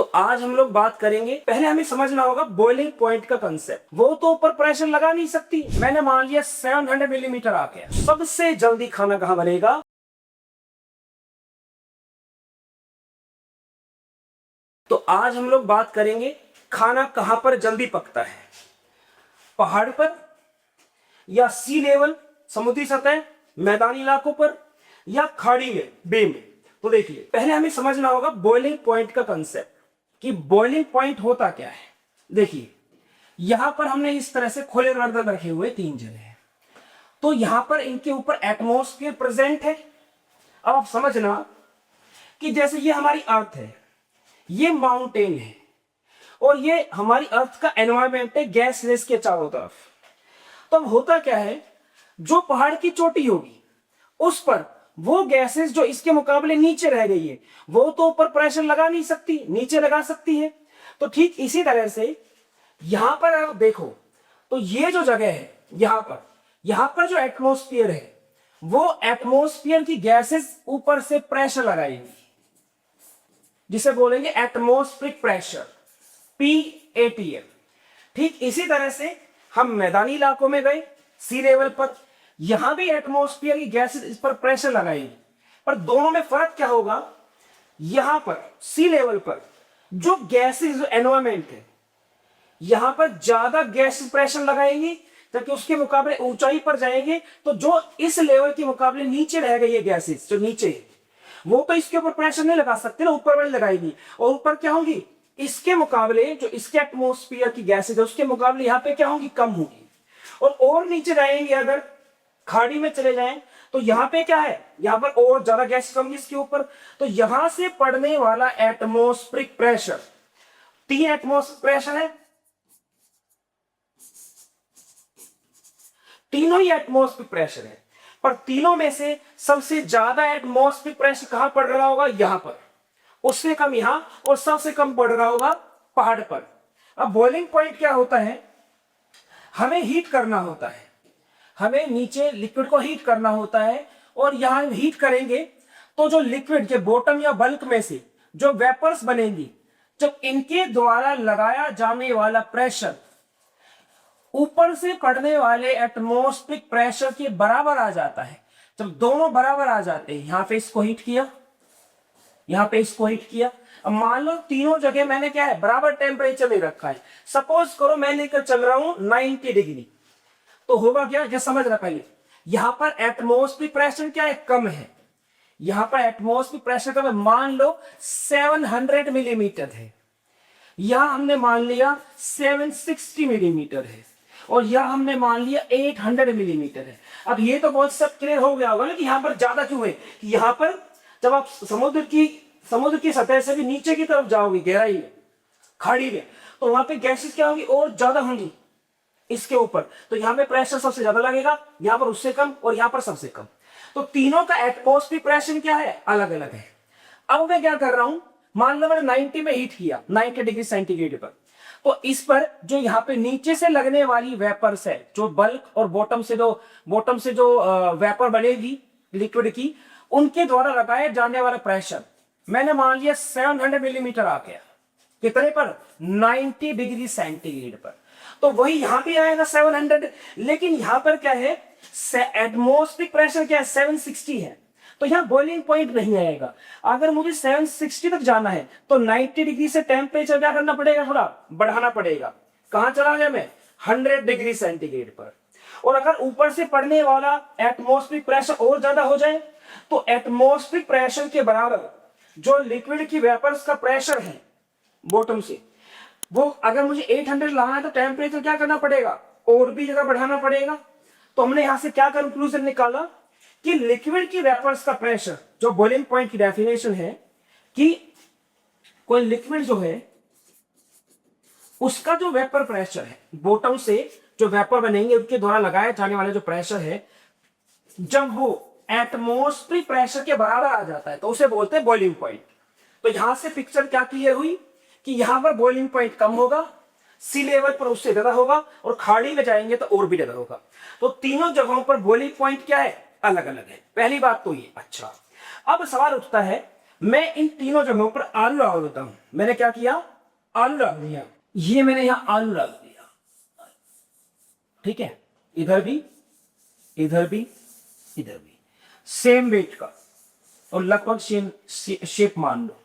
तो आज हम लोग बात करेंगे, पहले हमें समझना होगा बॉइलिंग पॉइंट का कंसेप्ट। वो तो ऊपर प्रेशर लगा नहीं सकती, मैंने मान लिया 700 मिलीमीटर आ गया। सबसे जल्दी खाना कहां बनेगा? तो आज हम लोग बात करेंगे खाना कहां पर जल्दी पकता है, पहाड़ पर या सी लेवल समुद्री सतह, मैदानी इलाकों पर या खाड़ी में, बे में। तो देखिए, पहले हमें समझना होगा बॉइलिंग पॉइंट का कंसेप्ट कि बॉइलिंग पॉइंट होता क्या है। देखिए, यहां पर हमने इस तरह से खुले बर्तन रखे हुए 3 जगह, तो यहां पर इनके ऊपर एटमॉस्फेयर प्रेजेंट है। अब आप समझना कि जैसे ये हमारी अर्थ है, ये माउंटेन है और ये हमारी अर्थ का एनवायरमेंट है गैस रेस के चारों तरफ। तो अब होता क्या है, जो पहाड़ की चोटी होगी उस पर वो गैसेस जो इसके मुकाबले नीचे रह गई है, वो तो ऊपर प्रेशर लगा नहीं सकती, नीचे लगा सकती है। तो ठीक इसी तरह से यहां पर अगर देखो तो ये जो जगह है, यहां पर जो एटमॉस्फेयर है, वो एटमॉस्फेयर की गैसेस ऊपर से प्रेशर लगाएंगी, जिसे बोलेंगे एटमॉस्फेरिक प्रेशर, PATM। ठीक इसी तरह से हम मैदानी इलाकों में गए, सी लेवल पर, यहां भी एटमॉस्फेयर की गैसेस इस पर प्रेशर लगाएंगी, पर दोनों में फर्क क्या होगा? यहां पर सी लेवल पर जो गैसेस, जो एनवायरमेंट है, यहां पर ज्यादा गैस प्रेशर लगाएंगी, जबकि उसके मुकाबले ऊंचाई पर जाएंगे तो जो इस लेवल के मुकाबले नीचे रह गई है गैसेस, जो नीचे है, वो तो इसके ऊपर प्रेशर नहीं लगा सकते ना, ऊपर वाली लगाएगी। और ऊपर क्या होंगी? इसके मुकाबले जो इसके एटमॉस्फेयर की गैसेस है उसके मुकाबले यहाँ पे क्या होंगी? कम होगी। और नीचे जाएंगे, अगर खाड़ी में चले जाएं तो यहाँ पे क्या है? यहाँ पर और ज्यादा गैस होंगी इसके ऊपर। तो यहां से पड़ने वाला एटमॉस्फेरिक प्रेशर, 3 एटमॉस्फेरिक प्रेशर है, तीनों ही एटमॉस्फेरिक प्रेशर है, पर तीनों में से सबसे ज्यादा एटमॉस्फेरिक प्रेशर कहां पड़ रहा होगा? यहां पर, उससे कम यहां, और सबसे कम पड़ रहा होगा पहाड़ पर। अब बॉइलिंग पॉइंट क्या होता है? हमें हीट करना होता है, हमें नीचे लिक्विड को हीट करना होता है, और यहां हीट करेंगे तो जो लिक्विड के बॉटम या बल्क में से जो वेपर्स बनेंगी, जब इनके द्वारा लगाया जाने वाला प्रेशर ऊपर से पड़ने वाले एटमॉस्फेरिक प्रेशर के बराबर आ जाता है, जब दोनों बराबर आ जाते हैं, यहां पे इसको हीट किया, यहां पे इसको हीट किया। अब मान लो तीनों जगह मैंने क्या है? बराबर टेम्परेचर में रखा है। सपोज करो मैं लेकर चल रहा हूं 90 डिग्री, तो होगा क्या? जैसे समझ रहा, पहले यहां पर एटमॉस्फेरिक प्रेशर क्या है? कम है। यहां पर एटमॉस्फेरिक प्रेशर कम है, मान लो 700 मिलीमीटर है, यहां हमने मान लिया 760 मिलीमीटर है, और यहां हमने मान लिया 800 मिलीमीटर है। अब ये तो बहुत सब क्लियर हो गया होगा ना कि यहां पर ज्यादा क्यों है। कि यहां पर जब आप समुद्र की सतह से भी नीचे की तरफ जाओगे, गहराई में, खाड़ी में, तो वहां पे गैसेस क्या होंगी? और ज्यादा होंगी इसके ऊपर। तो यहाँ पे प्रेशर सबसे ज्यादा लगेगा, यहाँ पर उससे कम, और यहाँ पर सबसे कम। तो तीनों का एटमॉस्फेरिक प्रेशर क्या है? अलग अलग है। अब मैं क्या कर रहा हूं, मान लो मैंने 90 में हीट किया, 90 डिग्री सेंटीग्रेड पर, तो इस पर जो यहाँ पे नीचे से लगने वाली वेपर्स है, जो बल्क और बॉटम से जो वेपर बनेगी लिक्विड की, उनके द्वारा लगाए जाने वाला प्रेशर मैंने मान लिया 700 मिलीमीटर आ गया। कितने पर? 90 डिग्री सेंटीग्रेड पर। तो वही यहां भी आएगा 700, लेकिन यहां पर क्या है? एटमॉस्फेरिक प्रेशर क्या है? 760 है, तो यहां बॉइलिंग पॉइंट नहीं आएगा। अगर मुझे 760 तक जाना है तो 90 डिग्री से टेम्परेचर क्या करना पड़ेगा? थोड़ा बढ़ाना पड़ेगा। कहां चला गया मैं? 100 डिग्री सेंटीग्रेड पर। और अगर ऊपर से पड़ने वाला एटमॉस्फेरिक प्रेशर और ज्यादा हो जाए तो एटमॉस्फेरिक प्रेशर के बराबर जो लिक्विड की वेपर्स का प्रेशर है बॉटम से, वो अगर मुझे 800 लाना है तो टेम्परेचर क्या करना पड़ेगा? और भी जगह बढ़ाना पड़ेगा। तो हमने यहां से क्या कंक्लूजन निकाला कि लिक्विड की वेपर्स का प्रेशर, जो बॉइलिंग पॉइंट की डेफिनेशन है कि कोई लिक्विड जो है उसका जो वेपर प्रेशर है, बॉटम से जो वेपर बनेंगे उनके द्वारा लगाए जाने वाले जो प्रेशर है, जब वो एटमॉस्फेरिक प्रेशर के बराबर आ जाता है तो उसे बोलते हैं बॉइलिंग पॉइंट। तो यहां से पिक्चर क्या क्लियर हुई कि यहां पर बॉइलिंग पॉइंट कम होगा, सी लेवल पर उससे ज्यादा होगा, और खाड़ी में जाएंगे तो और भी ज्यादा होगा। तो तीनों जगहों पर बॉइलिंग पॉइंट क्या है? अलग अलग है। पहली बात तो ये। अच्छा, अब सवाल उठता है मैं इन तीनों जगहों पर आलू डाल देता हूं। मैंने क्या किया, आलू डाल दिया, ये मैंने यहां आलू डाल दिया, ठीक है। इधर भी, इधर भी, इधर भी सेम वेट का और लगभग सेम शेप मान लो।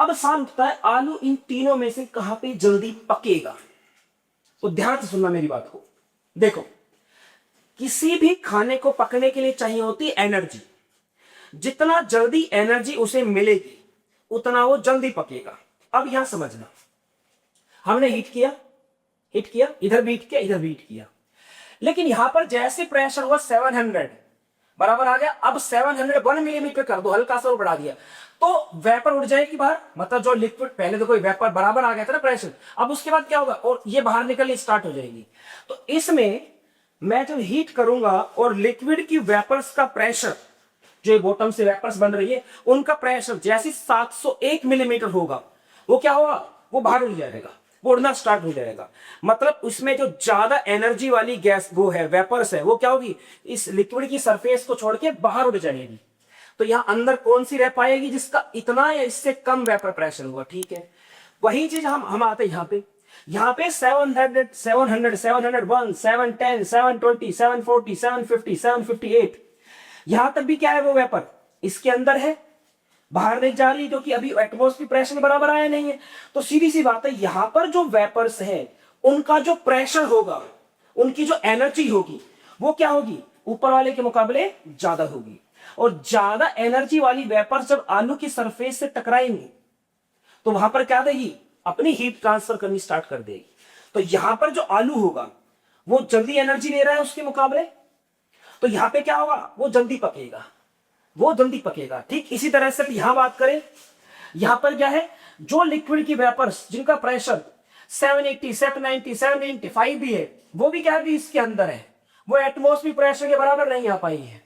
अब सवाल उठता है आलू इन तीनों में से कहां पे जल्दी पकेगा। तो ध्यान से सुनना मेरी बात को। देखो, किसी भी खाने को पकने के लिए चाहिए होती एनर्जी। जितना जल्दी एनर्जी उसे मिलेगी उतना वो जल्दी पकेगा। अब यहां समझना, हमने हीट किया, इधर भी हीट किया, इधर भी हीट किया, लेकिन यहां पर जैसे प्रेशर हुआ 700 बराबर आ गया। अब 701 मिलीमीटर कर दो, हल्का सा बढ़ा दिया तो वेपर उड़ जाएगी बाहर। मतलब जो लिक्विड, पहले तो कोई वेपर बराबर आ गया था ना प्रेशर, अब उसके बाद क्या होगा, और ये बाहर निकलनी स्टार्ट हो जाएगी। तो इसमें मैं जब हीट करूंगा और लिक्विड की वेपर्स का प्रेशर, जो बॉटम से वेपर्स बन रही है उनका प्रेशर जैसे 701 मिलीमीटर होगा, वो क्या होगा, वो बाहर उड़ जाएगा, वो उड़ना स्टार्ट हो जाएगा। मतलब उसमें जो ज्यादा एनर्जी वाली गैस वो है, वेपर्स है, वो क्या होगी, इस लिक्विड की सरफेस को छोड़ के बाहर उड़ जाएगी। तो यहां अंदर कौन सी रह पाएगी, जिसका इतना या इससे कम वेपर प्रेशर होगा, ठीक है। वही चीज हम आते हैं यहां पे 700, 700, 701, 710, 720, 740, 750, 758, यहां तक भी क्या है, वो वेपर इसके अंदर है, बाहर नहीं जा रही, क्योंकि अभी एटमॉस्फेयर प्रेशर बराबर आया नहीं है। तो सीधी सी बात है, यहां पर जो वेपर्स है उनका जो प्रेशर होगा, उनकी जो एनर्जी होगी, वो क्या होगी, ऊपर वाले के मुकाबले ज्यादा होगी। और ज्यादा एनर्जी वाली वेपर्स जब आलू की सरफेस से टकराएंगे तो वहां पर क्या देगी, अपनी हीट ट्रांसफर करनी स्टार्ट कर देगी। तो यहां पर जो आलू होगा वो जल्दी एनर्जी ले रहा है उसके मुकाबले, तो यहां पे क्या होगा, वो जल्दी पकेगा, वो जल्दी पकेगा। ठीक इसी तरह से यहां बात करें, यहां पर क्या है, जो लिक्विड की वेपर्स जिनका प्रेशर 780, 790, 795 भी है, वो भी क्या है, इसके अंदर है, वो एटमॉस्फेयर प्रेशर के बराबर नहीं आ पाई है,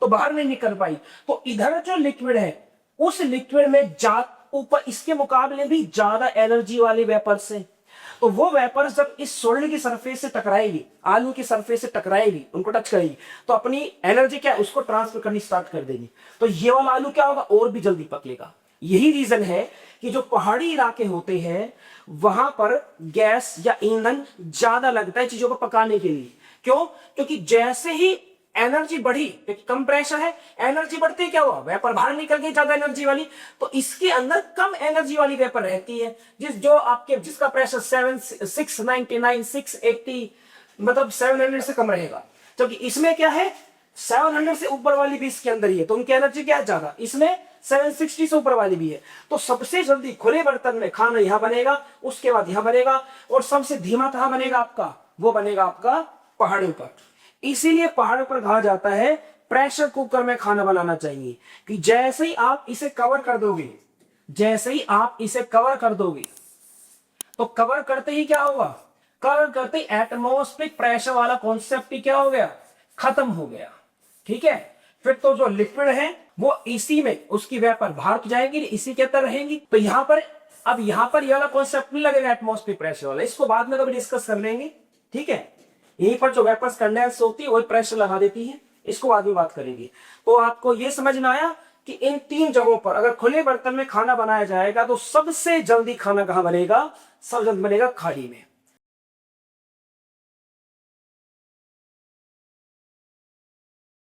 तो बाहर नहीं निकल पाई। तो इधर जो लिक्विड है उस लिक्विड में ऊपर इसके मुकाबले भी ज्यादा एनर्जी वाली वेपर्स है। तो वो वेपर्स जब इस सोल्ड की सरफेस से टकराएगी, आलू की सरफेस से टकराएगी, उनको टच करेगी, तो अपनी एनर्जी क्या है, उसको ट्रांसफर करनी स्टार्ट कर देगी। तो ये वाला आलू क्या होगा, और भी जल्दी पकेगा। यही रीजन है कि जो पहाड़ी इलाके होते हैं वहां पर गैस या ईंधन ज्यादा लगता है चीजों को पकाने के लिए। क्यों, क्योंकि जैसे ही एनर्जी बढ़ी, क्योंकि कम प्रेशर है, एनर्जी बढ़ती है, क्या हुआ, वेपर बाहर निकल गई ज्यादा एनर्जी वाली, तो इसके अंदर कम एनर्जी वाली वेपर रहती है, जिसका प्रेशर 699, 680, मतलब 700 से कम रहेगा। जबकि इसमें क्या है, 700 से ऊपर वाली भी इसके अंदर ही है, तो उनकी एनर्जी क्या है, ज्यादा, इसमें 760 से ऊपर वाली भी है। तो सबसे जल्दी खुले बर्तन में खाना यहां बनेगा, उसके बाद यहां बनेगा, और सबसे धीमा कहां बनेगा आपका, वो बनेगा आपका पहाड़ों पर। इसीलिए पहाड़ों पर कहा जाता है प्रेशर कुकर में खाना बनाना चाहिए, कि जैसे ही आप इसे कवर कर दोगे, जैसे ही आप इसे कवर कर दोगे, तो कवर करते ही क्या होगा, कवर करते ही एटमॉस्फेरिक प्रेशर वाला कॉन्सेप्ट ही क्या हो गया, खत्म हो गया। ठीक है, फिर तो जो लिक्विड है वो इसी में, उसकी वेपर बाहर तो जाएगी, इसी के अंदर रहेंगी। तो यहां पर, अब यहां पर ये वाला कॉन्सेप्ट नहीं लगेगा एटमॉस्फेरिक प्रेशर वाला, इसको बाद में कभी डिस्कस कर लेंगे। ठीक है, यहीं पर जो वेपर्स कंडेंस होती है वही प्रेशर लगा देती है, इसको बाद में बात करेंगे। तो आपको यह समझ में आया कि इन तीन जगहों पर अगर खुले बर्तन में खाना बनाया जाएगा तो सबसे जल्दी खाना कहां बनेगा, सब जल्दी बनेगा खाड़ी में।